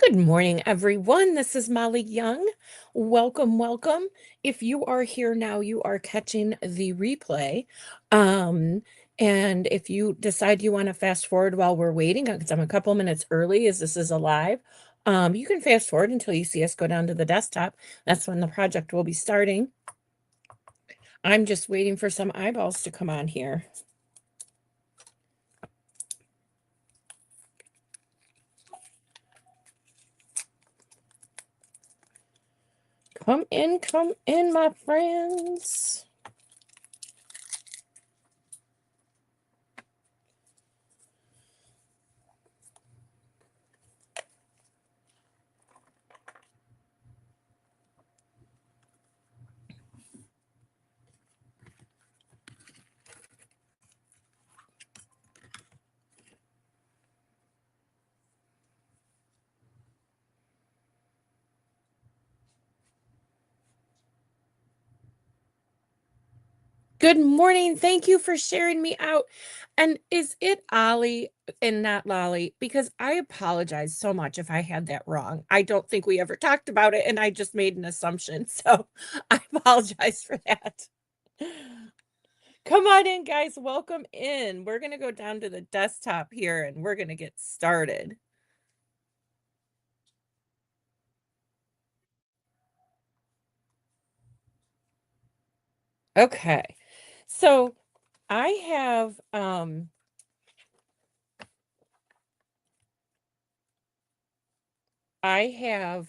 Good morning, everyone. This is Molly Young. Welcome, welcome. If you are here now, you are catching the replay. And if you decide you want to fast forward while we're waiting, because I'm a couple minutes early as this is a live, you can fast forward until you see us go down to the desktop. That's when the project will be starting. I'm just waiting for some eyeballs to come on here. Come in, my friends. Good morning. Thank you for sharing me out. And is it Ollie and not Lolly? Because I apologize so much if I had that wrong. I don't think we ever talked about it, and I just made an assumption. So I apologize for that. Come on in, guys. Welcome in. We're going to go down to the desktop here and we're going to get started. Okay. So I have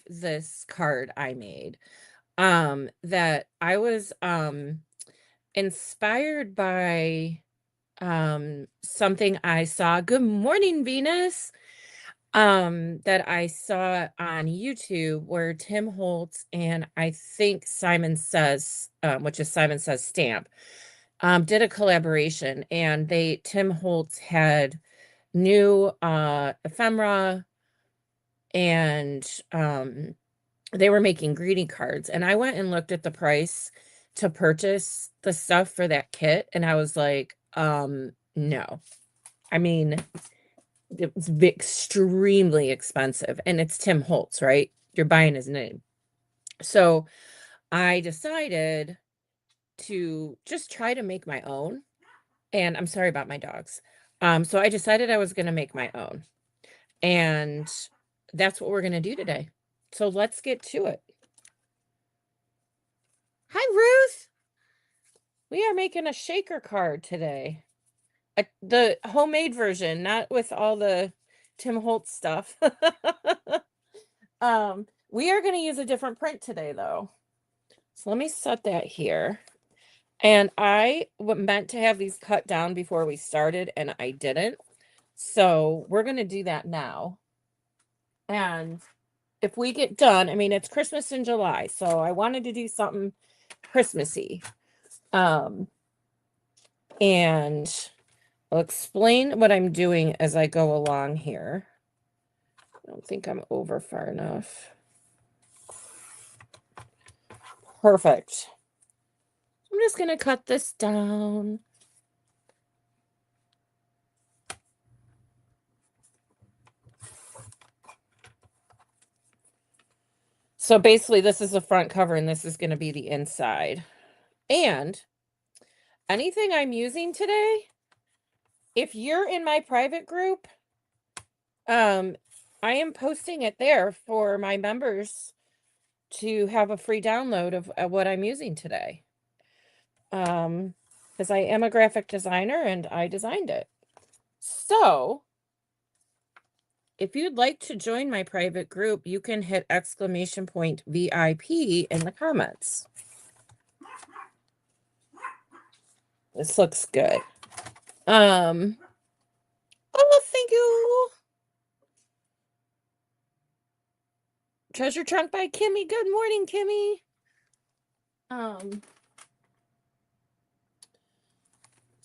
this card I made that I was inspired by something I saw. Good morning, Venus. That I saw on YouTube where Tim Holtz and I think Simon Says, which is Simon Says Stamp, did a collaboration, and Tim Holtz had new ephemera, and they were making greeting cards, and I went and looked at the price to purchase the stuff for that kit, and I was like, no. I mean, it's extremely expensive, and it's Tim Holtz, right? You're buying his name. So I decided to just try to make my own, and I'm sorry about my dogs. So I decided I was going to make my own, and that's what we're going to do today. So let's get to it. Hi, Ruth. We are making a shaker card today. The homemade version, not with all the Tim Holtz stuff. We are going to use a different print today, though. So let me set that here. And I meant to have these cut down before we started, and I didn't. So we're going to do that now. And if we get done, I mean, it's Christmas in July, so I wanted to do something Christmassy. And I'll explain what I'm doing as I go along here. I don't think I'm over far enough. Perfect. I'm just going to cut this down. So basically, this is the front cover, and this is going to be the inside. And anything I'm using today, if you're in my private group, I am posting it there for my members to have a free download of what I'm using today. Because I am a graphic designer and I designed it. So if you'd like to join my private group, you can hit !VIP in the comments. This looks good. Oh, thank you. Treasure Trunk by Kimmy. Good morning, Kimmy.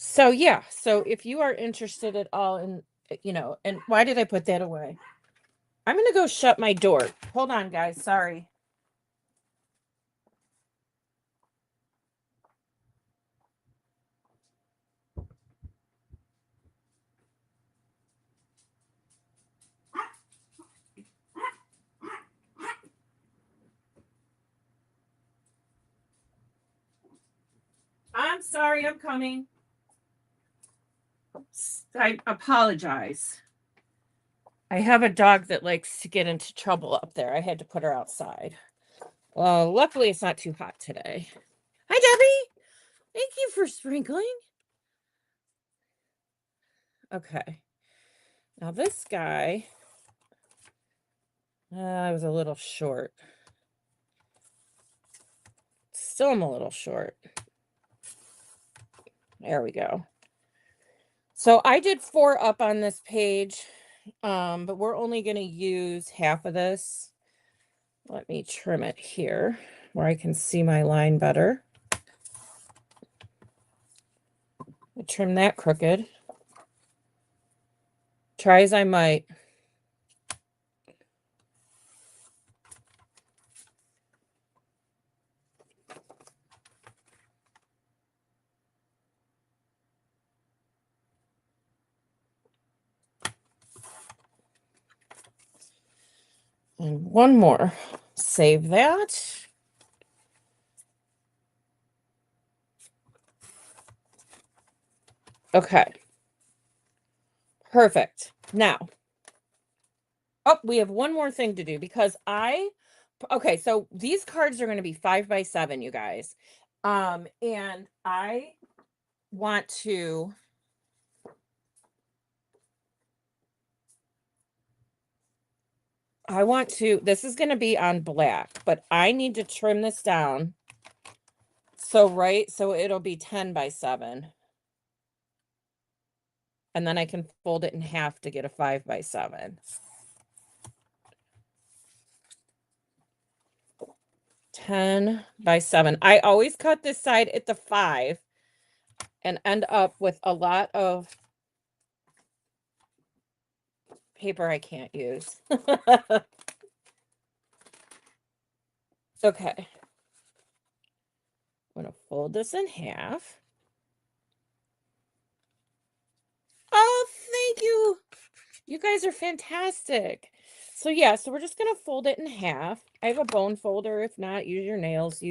So yeah, so if you are interested at all in, and why did I put that away? I'm gonna go shut my door. Hold on, guys. Sorry. Sorry, I'm coming. I apologize. I have a dog that likes to get into trouble up there. I had to put her outside. Well, luckily it's not too hot today. Hi, Debbie. Thank you for sprinkling. Okay. Now this guy, I was a little short. Still am a little short. There we go. So I did 4 up on this page, but we're only going to use half of this. Let me trim it here where I can see my line better. I trim that crooked. Try as I might. And one more. Save that. Okay. Perfect. Now, we have one more thing to do because okay, so these cards are going to be 5 by 7, you guys. And I want to this is going to be on black, but I need to trim this down. So it'll be 10 by 7. And then I can fold it in half to get a 5 by 7. 10 by 7. I always cut this side at the 5 and end up with a lot of paper I can't use. Okay. I'm going to fold this in half. Oh, thank you. You guys are fantastic. So yeah, so we're just going to fold it in half. I have a bone folder. If not, use your nails.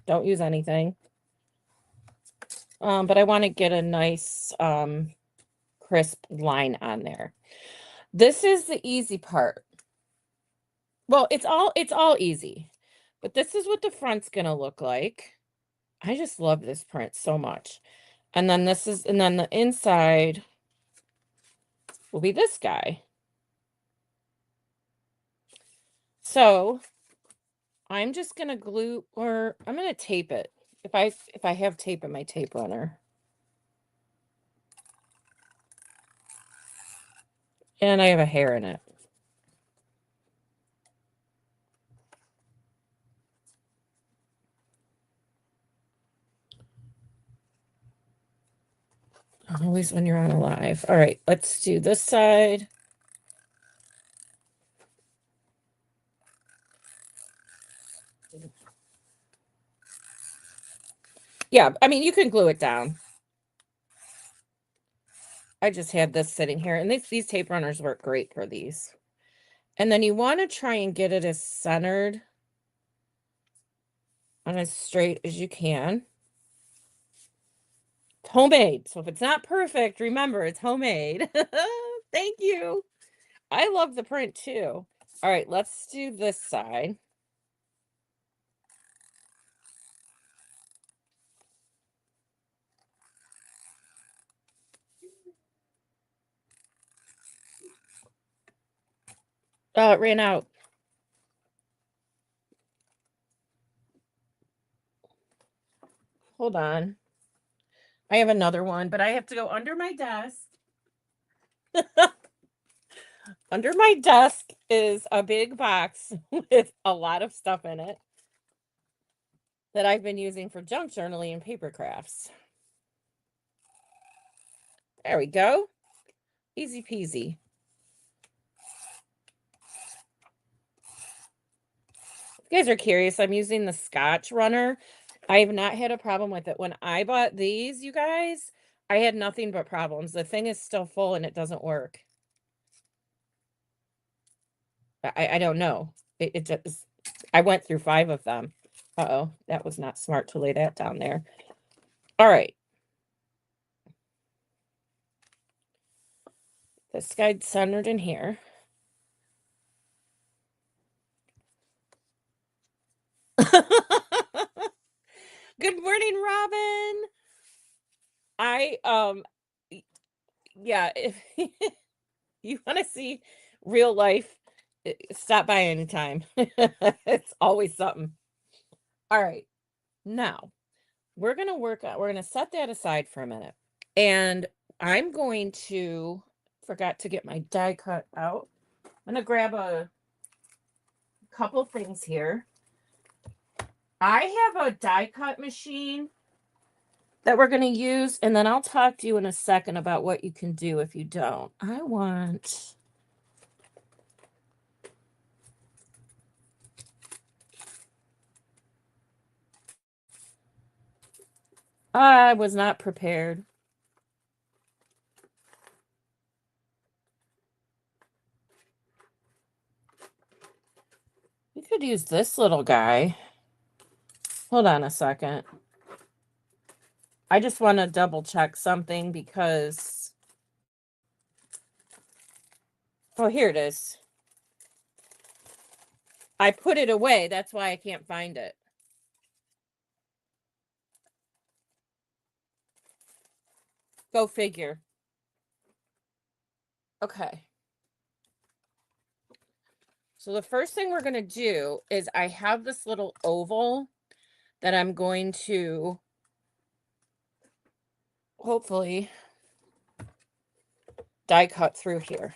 Don't use anything. But I want to get a nice crisp line on there. This is the easy part. Well, it's all easy. But this is what the front's going to look like. I just love this print so much. And then the inside will be this guy. So I'm just going to glue, or I'm going to tape it. If I have tape in my tape runner. And I have a hair in it. Always when you're on a live. All right, let's do this side. Yeah, I mean, you can glue it down. I just had this sitting here, and these tape runners work great for these. And then you want to try and get it as centered and as straight as you can. It's homemade. So if it's not perfect, remember it's homemade. Thank you. I love the print too. All right, let's do this side. Oh, it ran out. Hold on. I have another one, but I have to go under my desk. Under my desk is a big box with a lot of stuff in it that I've been using for junk journaling and paper crafts. There we go. Easy peasy. If you guys are curious, I'm using the Scotch runner. I have not had a problem with it. When I bought these, you guys, I had nothing but problems. The thing is still full and it doesn't work. I don't know. It just, I went through 5 of them. Uh-oh, that was not smart to lay that down there. All right. This guy's centered in here. Good morning, Robin. I yeah, if you want to see real life, stop by anytime. It's always something. All right. Now, we're going to set that aside for a minute. And I'm going to forgot to get my die cut out. I'm going to grab a couple things here. I have a die cut machine that we're going to use, and then I'll talk to you in a second about what you can do if you don't. I was not prepared. We could use this little guy. Hold on a second. I just want to double check something because, oh, here it is. I put it away. That's why I can't find it. Go figure. Okay. So the first thing we're going to do is I have this little oval that I'm going to hopefully die cut through here.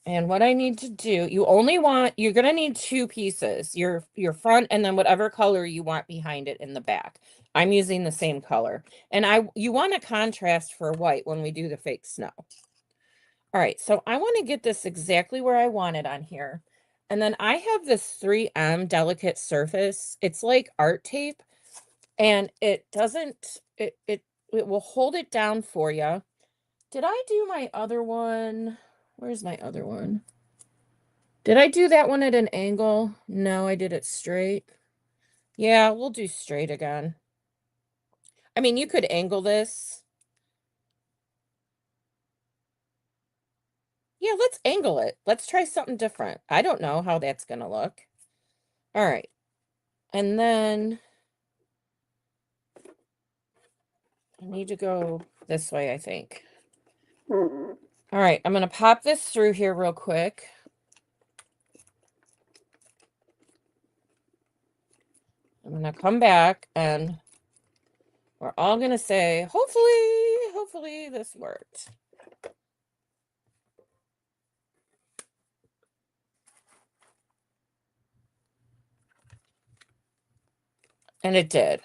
And what I need to do, you're going to need two pieces, your front and then whatever color you want behind it in the back. I'm using the same color. And you want a contrast for white when we do the fake snow. All right, so I want to get this exactly where I want it on here. And then I have this 3M delicate surface. It's like art tape, and it doesn't, it will hold it down for you. Did I do my other one? Where's my other one? Did I do that one at an angle? No, I did it straight. Yeah, we'll do straight again. I mean, you could angle this. Yeah, let's angle it. Let's try something different. I don't know how that's going to look. All right. And then I need to go this way, I think. All right, I'm going to pop this through here real quick. I'm going to come back and we're all going to say, hopefully this worked. And it did.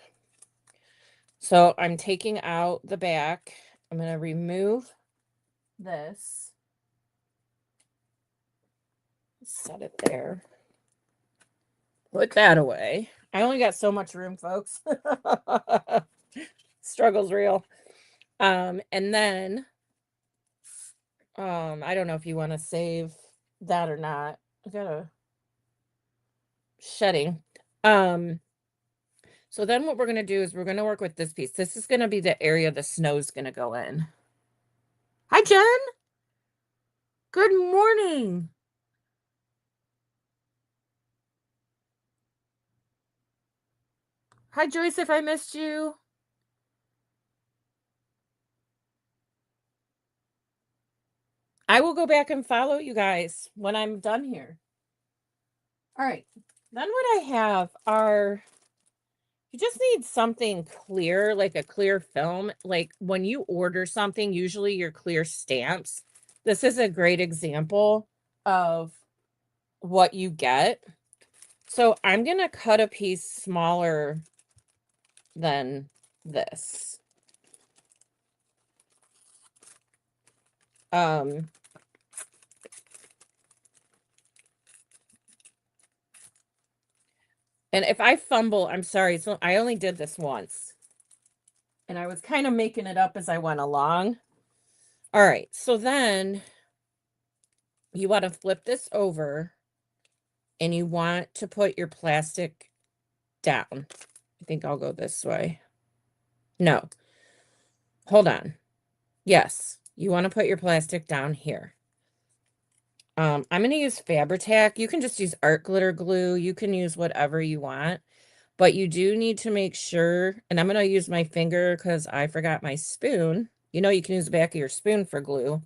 So I'm taking out the back. I'm going to remove this. Set it there. Put that away. I only got so much room, folks. Struggle's real. And then I don't know if you want to save that or not. I got a shedding. So then what we're going to do is we're going to work with this piece. This is going to be the area the snow's going to go in. Hi, Jen. Good morning. Hi, Joyce, if I missed you. I will go back and follow you guys when I'm done here. All right. Then what I have are, you just need something clear, like a clear film. Like when you order something, usually your clear stamps. This is a great example of what you get. So I'm going to cut a piece smaller than this. And if I fumble, I'm sorry. So I only did this once. And I was kind of making it up as I went along. All right. So then you want to flip this over and you want to put your plastic down. I think I'll go this way. No, hold on. Yes, you want to put your plastic down here. I'm going to use Fabri-Tac. You can just use art glitter glue. You can use whatever you want, but you do need to make sure, and I'm going to use my finger because I forgot my spoon. You know, you can use the back of your spoon for glue.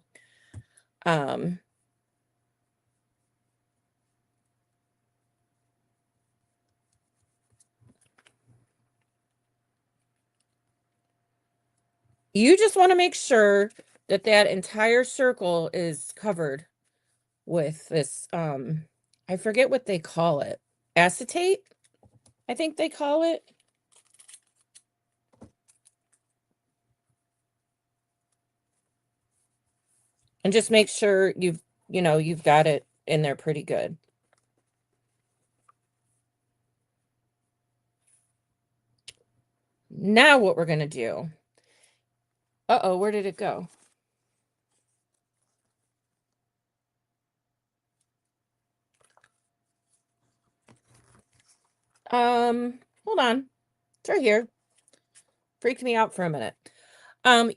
You just want to make sure that that entire circle is covered with this, I forget what they call it. Acetate, I think they call it. And just make sure you've got it in there pretty good. Now what we're going to do. Uh-oh, where did it go? Hold on. It's right here. Freaked me out for a minute.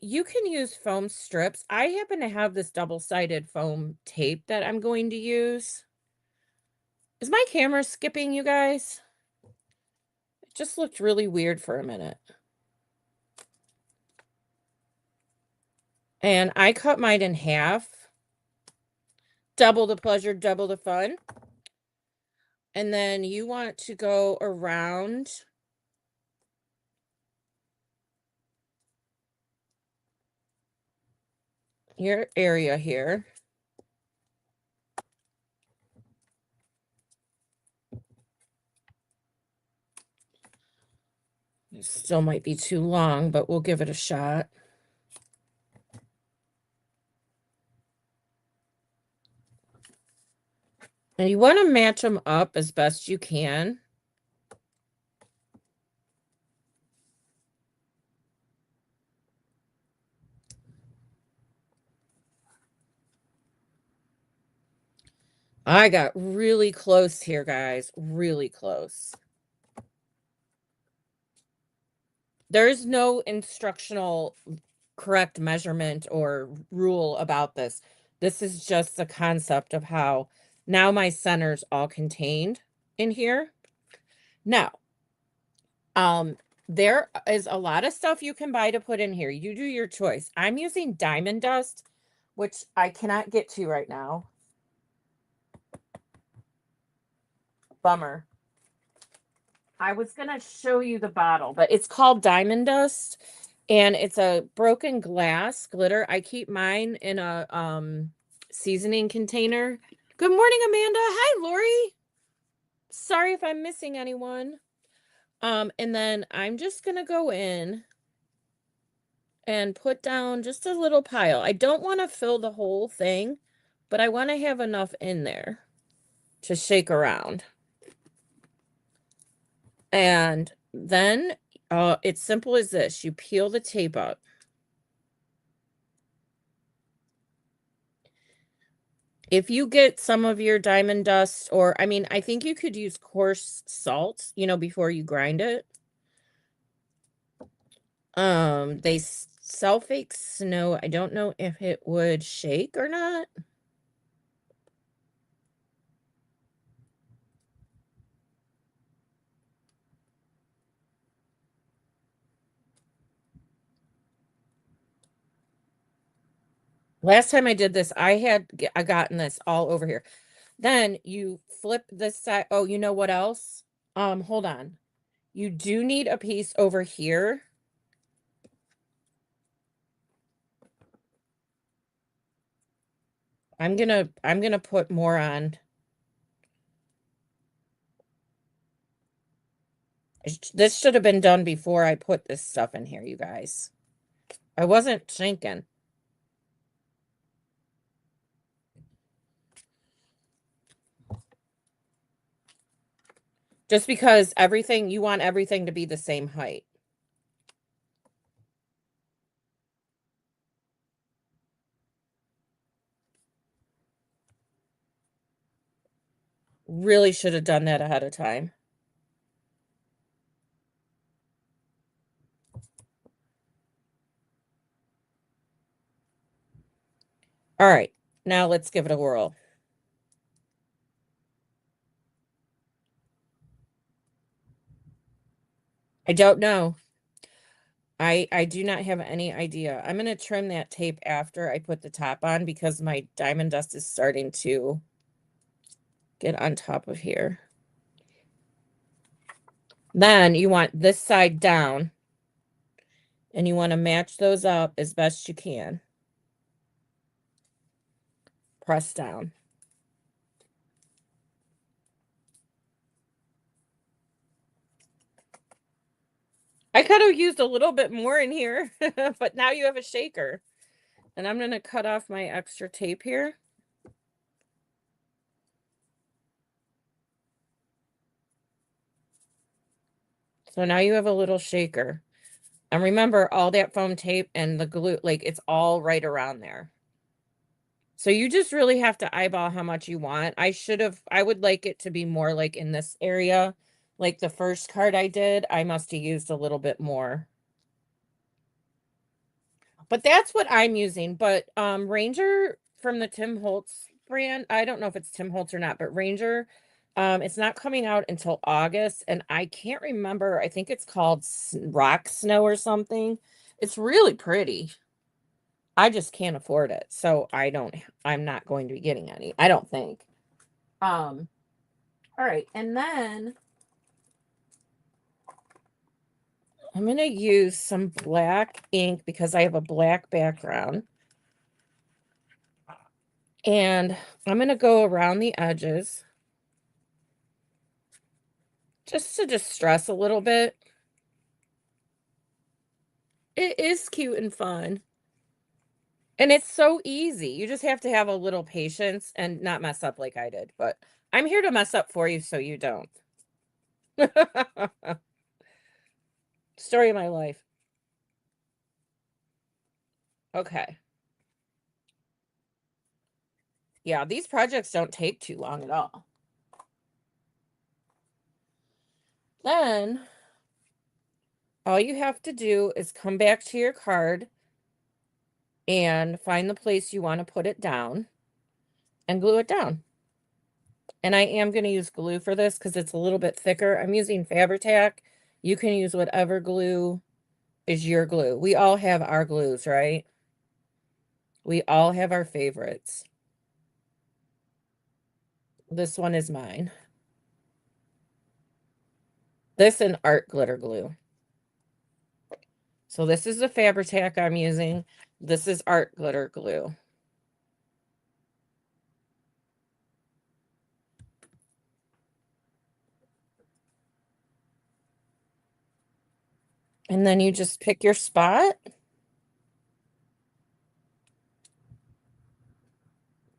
You can use foam strips. I happen to have this double-sided foam tape that I'm going to use. Is my camera skipping, you guys? It just looked really weird for a minute. And I cut mine in half. Double the pleasure, double the fun. And then you want to go around your area here. It still might be too long, but we'll give it a shot. And you want to match them up as best you can. I got really close here, guys. Really close. There's no instructional correct measurement or rule about this. This is just the concept of how now my center's all contained in here. Now, there is a lot of stuff you can buy to put in here. You do your choice. I'm using diamond dust, which I cannot get to right now. Bummer. I was going to show you the bottle, but it's called diamond dust and it's a broken glass glitter. I keep mine in a seasoning container. Good morning, Amanda. Hi, Lori. Sorry if I'm missing anyone. And then I'm just going to go in and put down just a little pile. I don't want to fill the whole thing, but I want to have enough in there to shake around. And then it's simple as this. You peel the tape up. If you get some of your diamond dust, or I mean, I think you could use coarse salt, before you grind it. They sell fake snow. I don't know if it would shake or not. Last time I did this, I gotten this all over here. Then you flip this side. Oh, you know what else? Hold on. You do need a piece over here. I'm gonna put more on. This should have been done before I put this stuff in here, you guys. I wasn't thinking. Just because you want everything to be the same height. really should have done that ahead of time. All right, now let's give it a whirl. I don't know. I do not have any idea. I'm going to trim that tape after I put the top on because my diamond dust is starting to get on top of here. Then you want this side down and you want to match those up as best you can. Press down. I could have used a little bit more in here, but now you have a shaker. And I'm going to cut off my extra tape here. So now you have a little shaker. And remember, all that foam tape and the glue, like it's all right around there. So you just really have to eyeball how much you want. I would like it to be more like in this area. Like the first card I did, I must have used a little bit more. But that's what I'm using. But Ranger from the Tim Holtz brand, I don't know if it's Tim Holtz or not, but Ranger, it's not coming out until August, and I can't remember. I think it's called Rock Snow or something. It's really pretty. I just can't afford it, so I'm not going to be getting any. I don't think. Um, all right, and then I'm gonna use some black ink because I have a black background. And I'm going to go around the edges just to distress a little bit. It is cute and fun. And it's so easy. You just have to have a little patience and not mess up like I did. But I'm here to mess up for you so you don't. Story of my life. Okay. Yeah, these projects don't take too long at all. Then all you have to do is come back to your card and find the place you want to put it down and glue it down. And I am going to use glue for this because it's a little bit thicker. I'm using Fabri-Tac. You can use whatever glue is your glue. We all have our glues, right? We all have our favorites. This one is mine. This and art glitter glue. So this is the Fabri-Tac I'm using. This is art glitter glue. And then you just pick your spot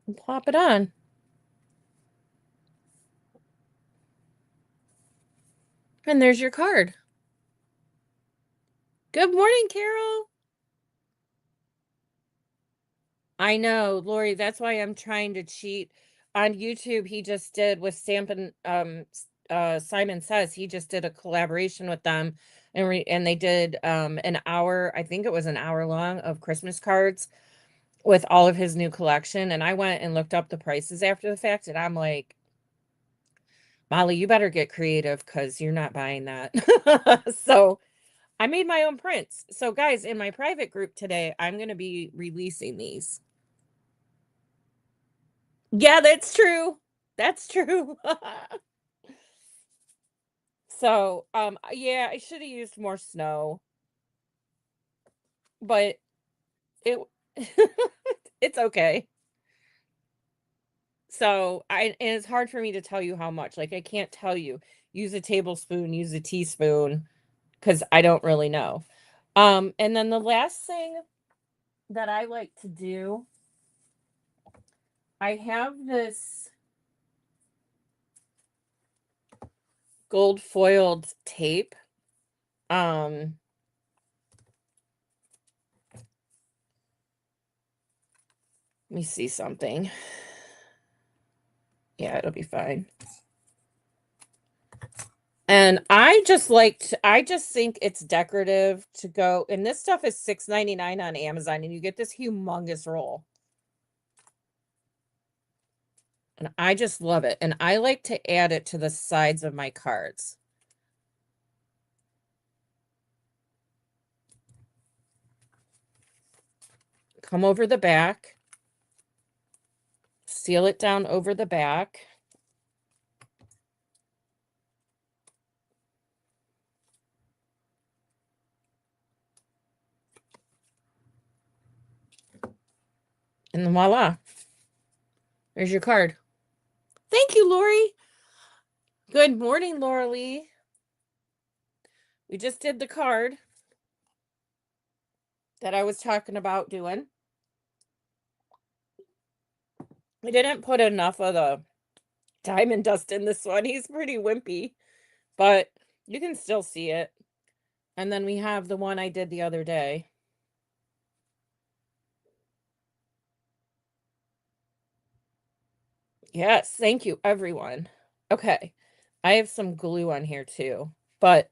and plop it on. And there's your card. Good morning, Carol. I know, Lori, that's why I'm trying to cheat. On YouTube, he just did with Stampin' Simon Says, he just did a collaboration with them and they did an hour, I think it was an hour long of Christmas cards with all of his new collection. And I went and looked up the prices after the fact, and I'm like, Molly, you better get creative because you're not buying that. So I made my own prints. So guys, in my private group today, I'm going to be releasing these. Yeah, that's true. That's true. So, yeah, I should have used more snow, but it it's okay. So, and it's hard for me to tell you how much. Like I can't tell you. Use a tablespoon, use a teaspoon because I don't really know. And then the last thing that I like to do, I have this gold foiled tape. Um, Let me see something. Yeah, it'll be fine. And I just think it's decorative to go. And this stuff is $6.99 on Amazon, and you get this humongous roll. And I just love it. And I like to add it to the sides of my cards. Come over the back. Seal it down over the back. And voila. There's your card. Thank you, Lori. Good morning, Laura Lee. We just did the card that I was talking about doing. I didn't put enough of the diamond dust in this one. He's pretty wimpy, but you can still see it. And then we have the one I did the other day. Yes, thank you, everyone. Okay, I have some glue on here too. But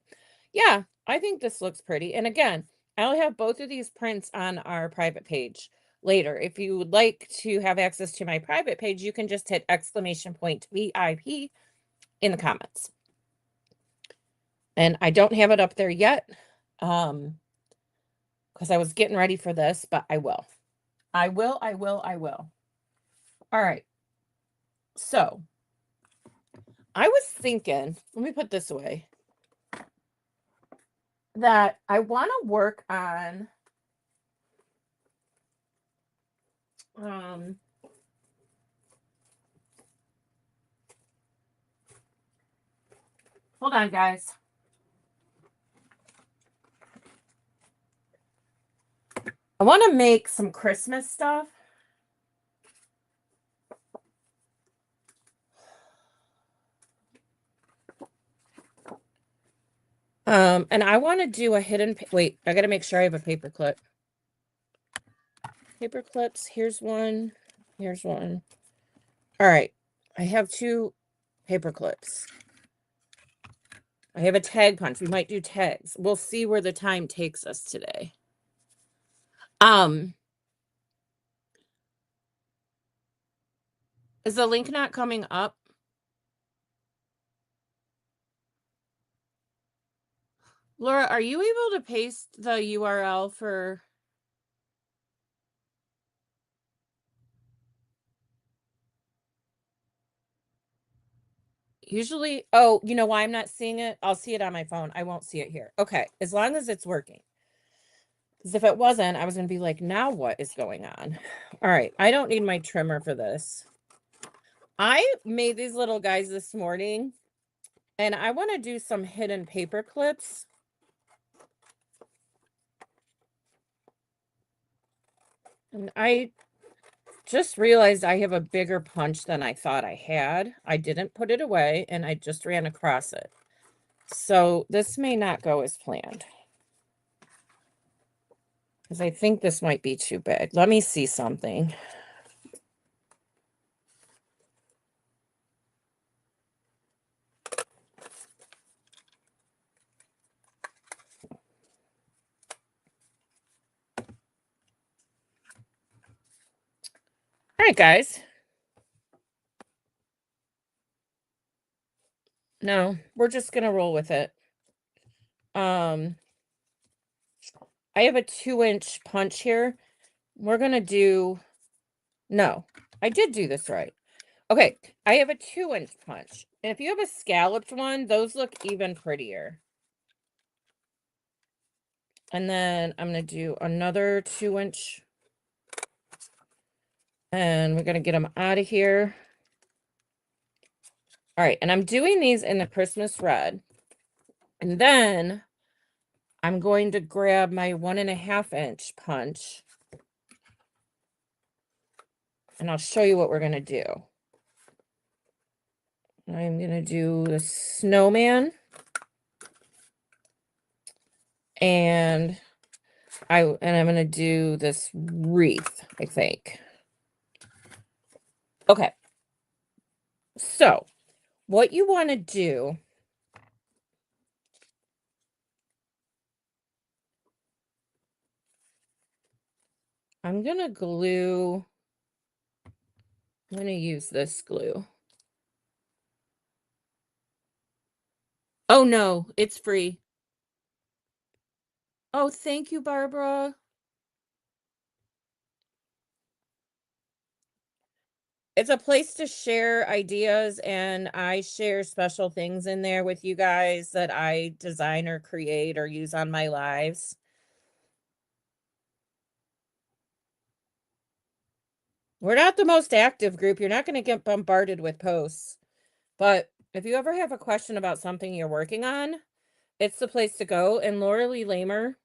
yeah, I think this looks pretty. And again, I'll have both of these prints on our private page later. If you would like to have access to my private page, you can just hit !VIP in the comments. And I don't have it up there yet because I was getting ready for this, but I will. I will. All right. So I was thinking, let me put this away, that I want to work on hold on, guys. I want to make some Christmas stuff. And I want to do a hidden, wait, I got to make sure I have a paper clip. Paper clips, here's one, here's one. All right, I have 2 paper clips. I have a tag punch. We might do tags. We'll see where the time takes us today. Is the link not coming up? Laura, are you able to paste the URL for... Usually, oh, you know why I'm not seeing it? I'll see it on my phone. I won't see it here. Okay, as long as it's working. Because if it wasn't, I was going to be like, now what is going on? All right, I don't need my trimmer for this. I made these little guys this morning, and I want to do some hidden paper clips. And I just realized I have a bigger punch than I thought I had. I didn't put it away, and I just ran across it. So this may not go as planned. Because I think this might be too big. Let me see something. All right, guys. No, we're just going to roll with it. I have a 2-inch punch here. We're going to do... No, I did do this right. Okay, I have a 2-inch punch. And if you have a scalloped one, those look even prettier. And then I'm going to do another 2-inch. And we're going to get them out of here. All right, and I'm doing these in the Christmas red. And then I'm going to grab my 1.5-inch punch. And I'll show you what we're going to do. I'm going to do the snowman. And I'm going to do this wreath, I think. Okay. So, what you want to do I'm going to use this glue. Oh no, it's free. Oh, thank you, Barbara. It's a place to share ideas, and I share special things in there with you guys that I design or create or use on my lives. We're not the most active group. You're not going to get bombarded with posts. But if you ever have a question about something you're working on, it's the place to go. And Laura Lee Lamer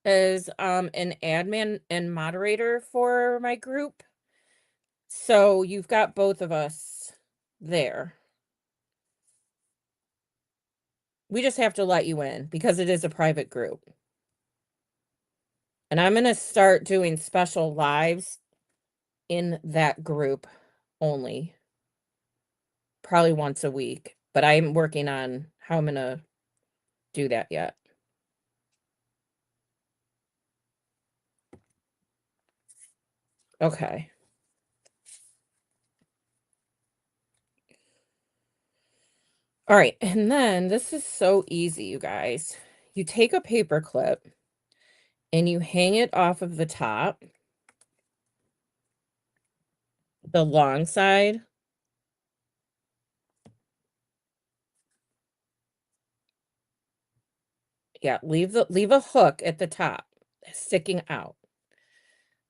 is an admin and moderator for my group. So you've got both of us there. We just have to let you in because it is a private group. And I'm going to start doing special lives in that group only, probably once a week. But I'm working on how I'm going to do that yet. Okay. All right. And then this is so easy, you guys. You take a paper clip and you hang it off of the top, the long side. Yeah, leave a hook at the top sticking out.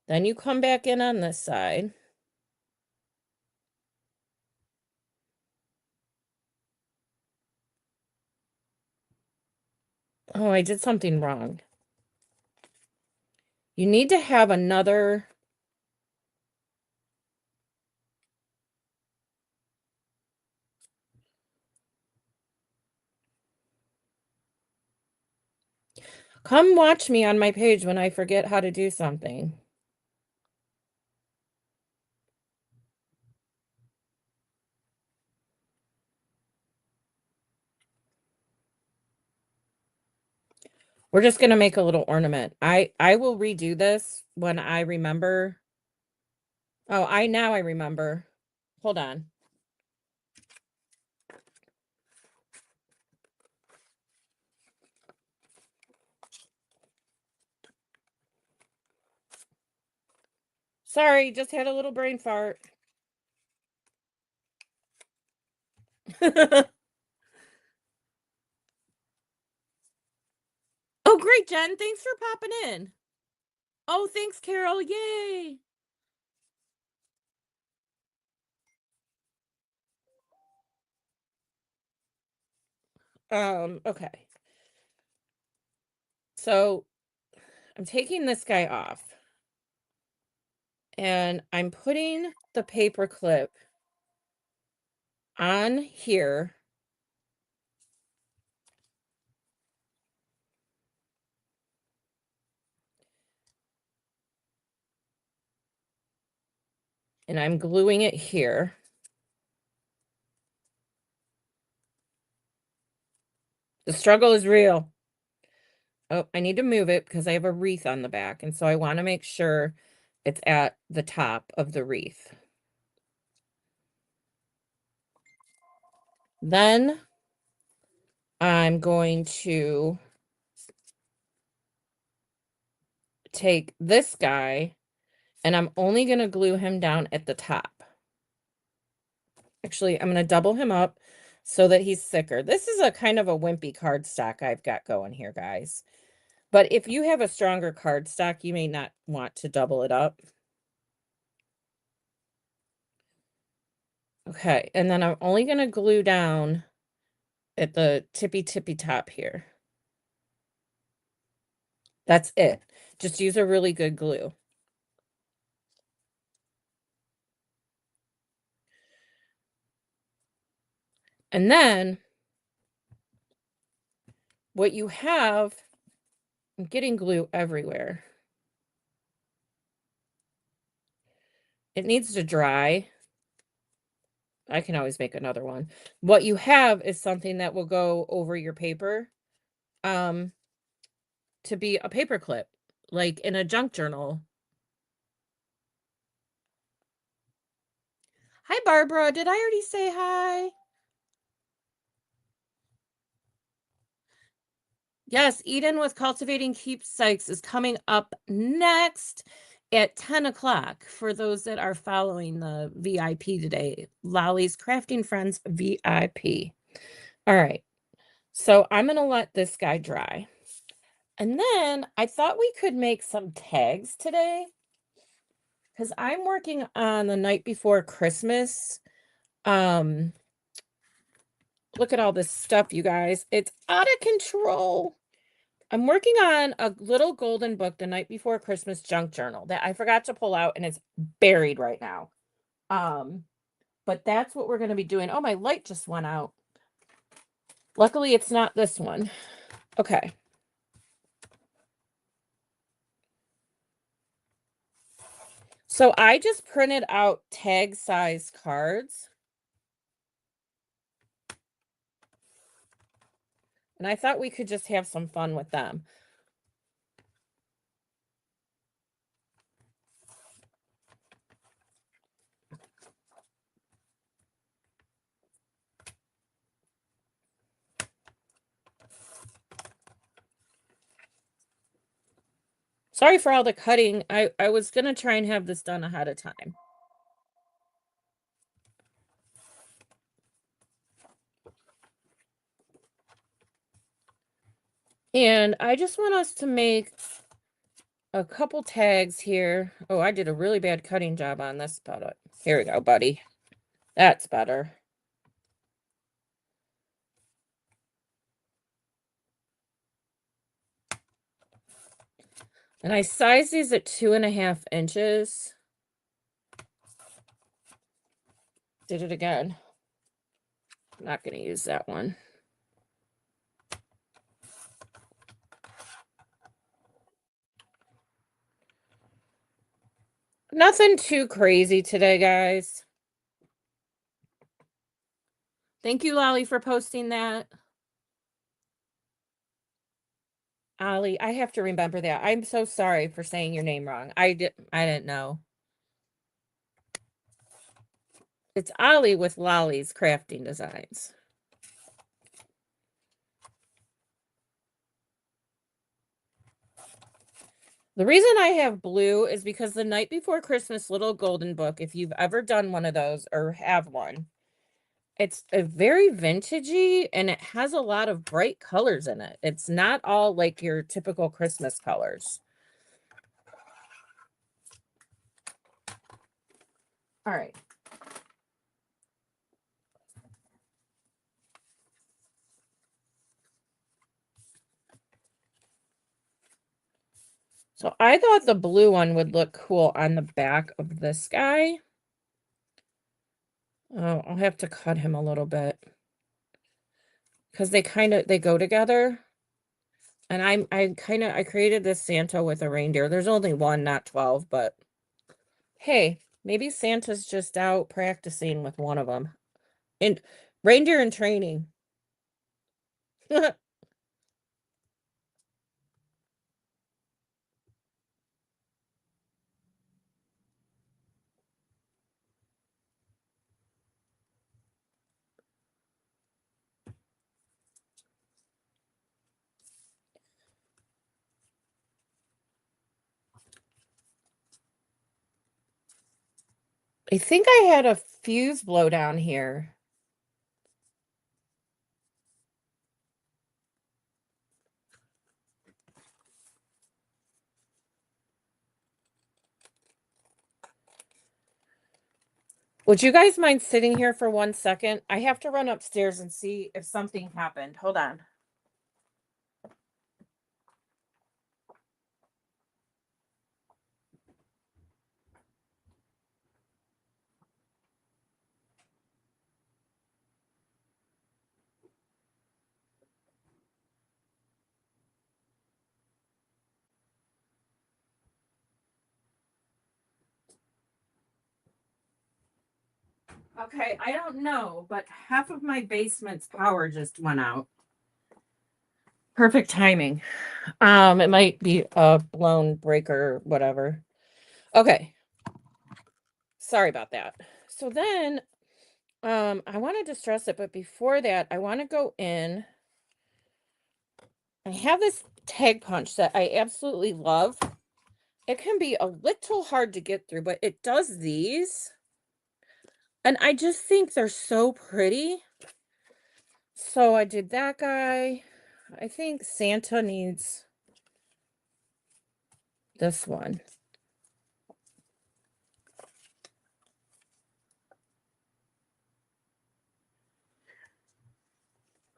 Then you come back in on this side. Oh, I did something wrong. You need to have another. Come watch me on my page when I forget how to do something. We're just going to make a little ornament. I will redo this when I remember. Oh, now I remember. Hold on. Sorry, just had a little brain fart. Oh, great, Jen. Thanks for popping in. Oh, thanks, Carol. Yay. Okay. So I'm taking this guy off and I'm putting the paper clip on here. And I'm gluing it here. The struggle is real. Oh, I need to move it because I have a wreath on the back. And so I want to make sure it's at the top of the wreath. Then I'm going to take this guy and I'm only going to glue him down at the top. Actually, I'm going to double him up so that he's thicker. This is a kind of a wimpy cardstock I've got going here, guys. But if you have a stronger cardstock, you may not want to double it up. Okay, and then I'm only going to glue down at the tippy top here. That's it. Just use a really good glue. And then what you have, I'm getting glue everywhere. It needs to dry. I can always make another one. What you have is something that will go over your paper to be a paper clip. like in a junk journal. Hi, Barbara. Did I already say hi? Yes, Eden with Cultivating Keepsakes is coming up next at 10 o'clock for those that are following the VIP today. Lolly's Crafting Friends VIP. All right. So I'm going to let this guy dry. And then I thought we could make some tags today because I'm working on the night before Christmas. Um, Look at all this stuff, you guys. It's out of control. I'm working on a little golden book the night before Christmas junk journal that I forgot to pull out and it's buried right now. But that's what we're going to be doing. Oh, my light just went out. Luckily, it's not this one. Okay. So I just printed out tag size cards. And I thought we could just have some fun with them. Sorry for all the cutting. I was going to try and have this done ahead of time. And I just want us to make a couple tags here. Oh, I did a really bad cutting job on this, but here we go, buddy. That's better. And I size these at 2.5 inches. Did it again. I'm not going to use that one. Nothing too crazy today, guys. Thank you, Lolly, for posting that. Ollie, I have to remember that. I'm so sorry for saying your name wrong. I didn't know. It's Ollie with Lolly's Crafting Designs. The reason I have blue is because the night before Christmas little golden book, if you've ever done one of those or have one, it's a very vintagey and it has a lot of bright colors in it. It's not all like your typical Christmas colors. All right. So I thought the blue one would look cool on the back of this guy. Oh, I'll have to cut him a little bit because they go together. And I created this Santa with a reindeer. There's only one, not 12, but hey, maybe Santa's just out practicing with one of them. And reindeer in training. I think I had a fuse blow down here. Would you guys mind sitting here for 1 second? I have to run upstairs and see if something happened. Hold on. Okay, I don't know, but half of my basement's power just went out. Perfect timing. It might be a blown breaker, whatever. Okay. Sorry about that. So then, I want to distress it, but before that, I want to go in. I have this tag punch that I absolutely love. It can be a little hard to get through, but it does these. And I just think they're so pretty. So I did that guy. I think Santa needs this one.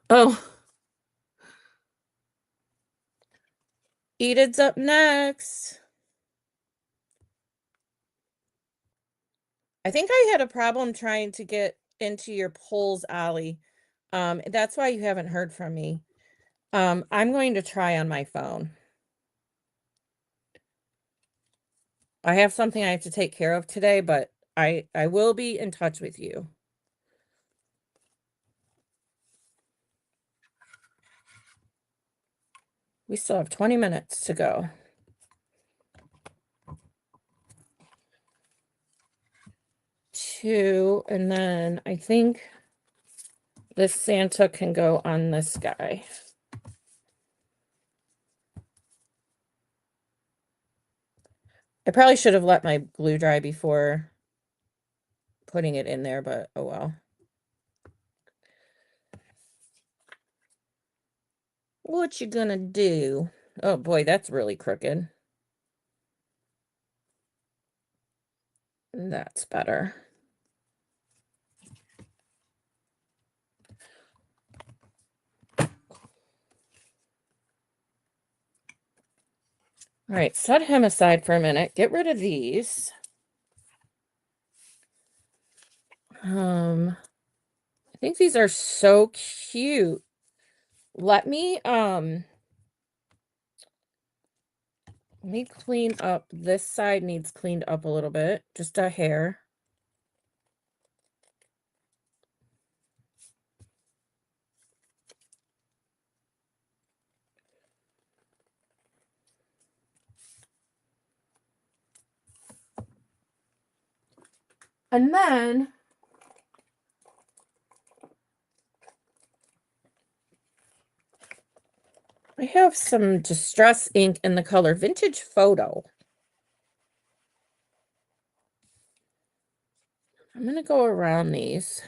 Oh, Edith's up next. I think I had a problem trying to get into your polls, Ollie. That's why you haven't heard from me. I'm going to try on my phone. I have something I have to take care of today, but I will be in touch with you. We still have 20 minutes to go. 2, and then I think this Santa can go on this guy. I probably should have let my glue dry before putting it in there, but oh well. What you gonna do? Oh boy, that's really crooked. That's better. All right, set him aside for a minute. Get rid of these. I think these are so cute. Let me clean up. This side needs cleaned up a little bit, just a hair. And then I have some distress ink in the color Vintage Photo. I'm going to go around these.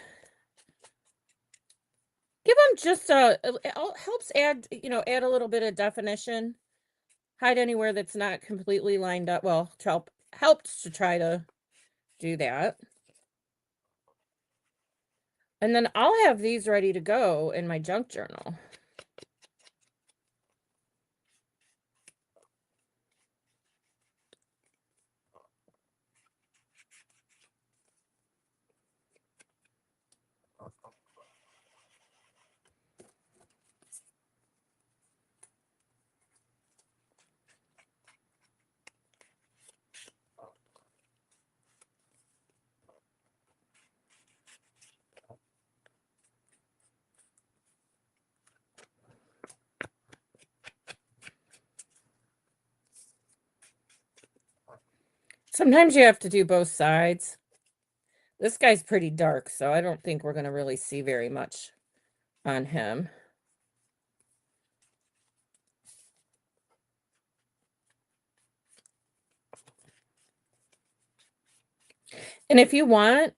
Give them just it helps add, add a little bit of definition. Hide anywhere that's not completely lined up. Well, helped to try to do that. And then I'll have these ready to go in my junk journal. Sometimes you have to do both sides. This guy's pretty dark, so I don't think we're going to really see very much on him. And if you want,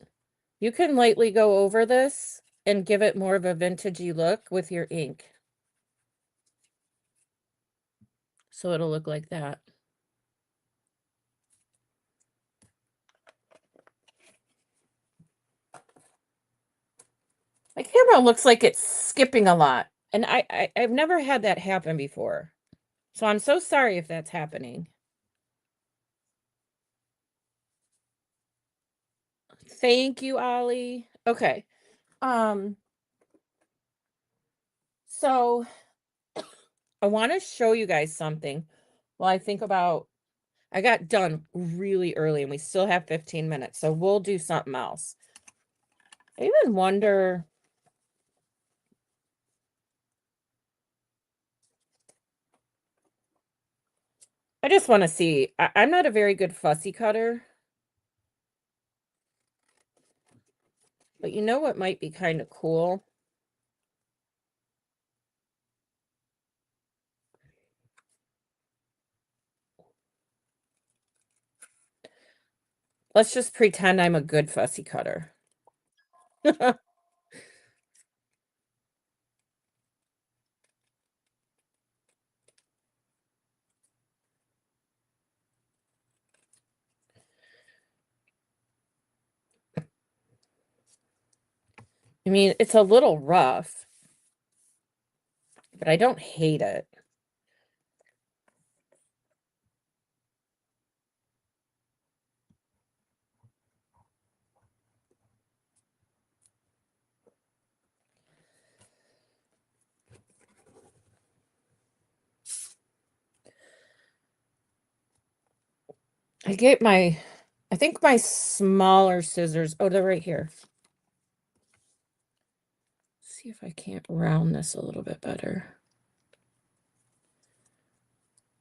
you can lightly go over this and give it more of a vintagey look with your ink. So it'll look like that. My camera looks like it's skipping a lot. And I've never had that happen before. So I'm so sorry if that's happening. Thank you, Ollie. Okay. So I want to show you guys something. Well, I got done really early and we still have 15 minutes, so we'll do something else. I even wonder. I just want to see. I'm not a very good fussy cutter, but you know what might be kind of cool? Let's just pretend I'm a good fussy cutter. I mean, it's a little rough, but I don't hate it. I think my smaller scissors, oh, they're right here. See if I can't round this a little bit better.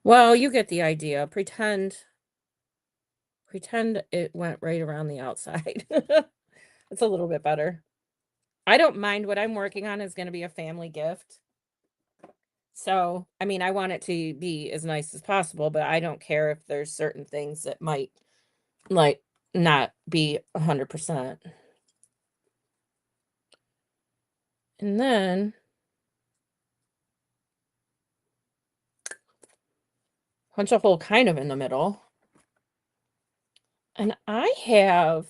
Well, you get the idea. Pretend it went right around the outside. It's a little bit better. I don't mind. What I'm working on is going to be a family gift. So, I mean, I want it to be as nice as possible, but I don't care if there's certain things that might like not be 100%. And then punch a hole kind of in the middle. And I have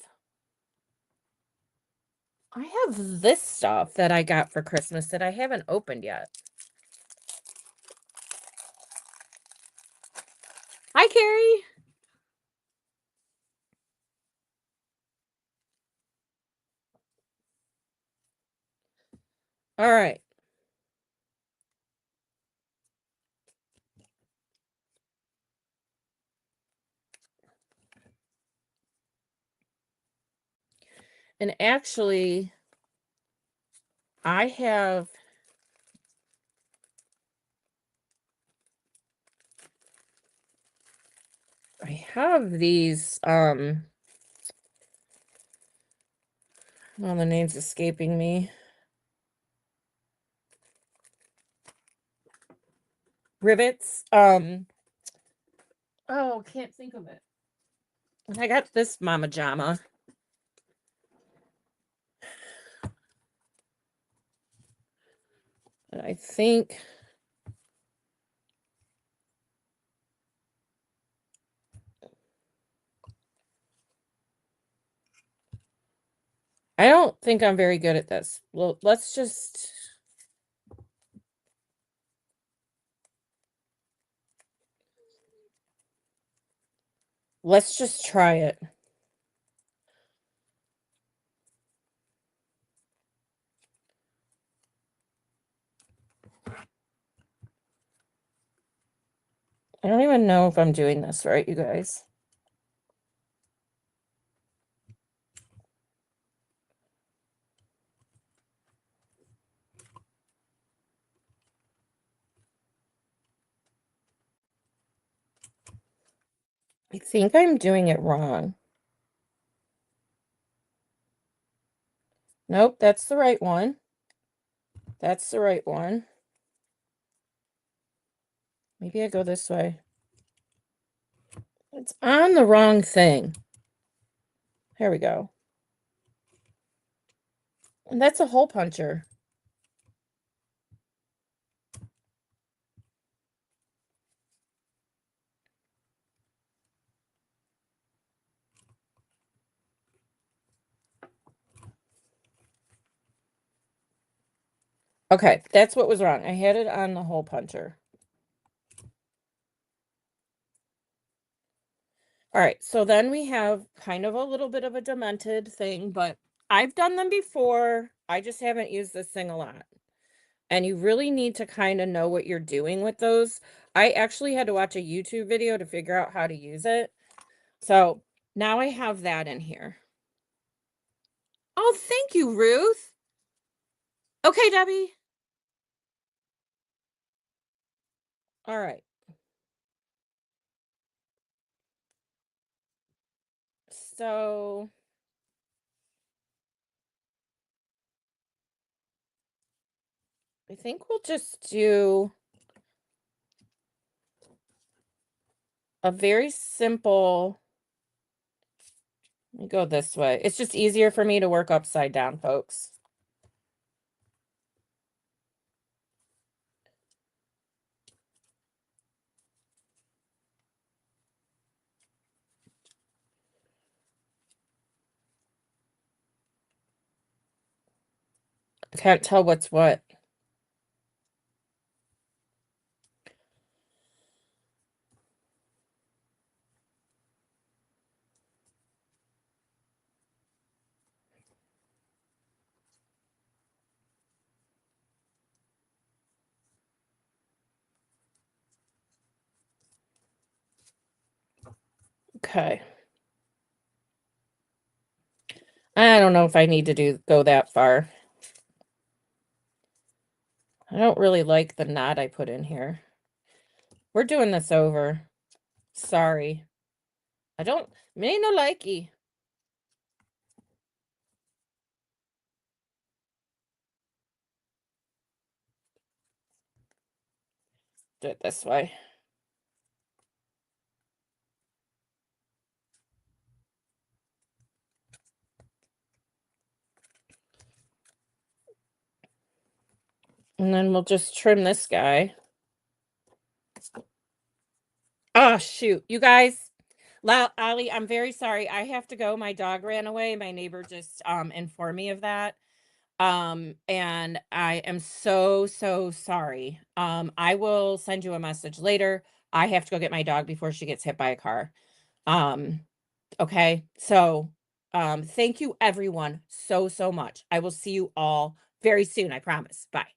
this stuff that I got for Christmas that I haven't opened yet. Hi, Carrie. All right. And actually, I have these well, the name's escaping me. Rivets. Oh, can't think of it. And I got this mama jama. And I think I don't think I'm very good at this. Well, let's just try it. I don't even know if I'm doing this right, you guys. I think I'm doing it wrong. Nope, that's the right one. That's the right one. Maybe I go this way. It's on the wrong thing. There we go. And that's a hole puncher. Okay, that's what was wrong. I had it on the hole puncher. All right, so then we have kind of a little bit of a demented thing, but I've done them before. I just haven't used this thing a lot. And you really need to kind of know what you're doing with those. I actually had to watch a YouTube video to figure out how to use it. So now I have that in here. Oh, thank you, Ruth. Okay, Debbie. All right. So I think we'll just do a very simple. Let me go this way. It's just easier for me to work upside down, folks. I can't tell what's what. Okay. I don't know if I need to go that far. I don't really like the knot I put in here. We're doing this over. Sorry. I don't, me no likey. Do it this way. And then we'll just trim this guy. Oh, shoot. You guys, Ollie, I'm very sorry. I have to go. My dog ran away. My neighbor just informed me of that. And I am so, so sorry. I will send you a message later. I have to go get my dog before she gets hit by a car. Um, okay. So, thank you everyone so, so much. I will see you all very soon. I promise. Bye.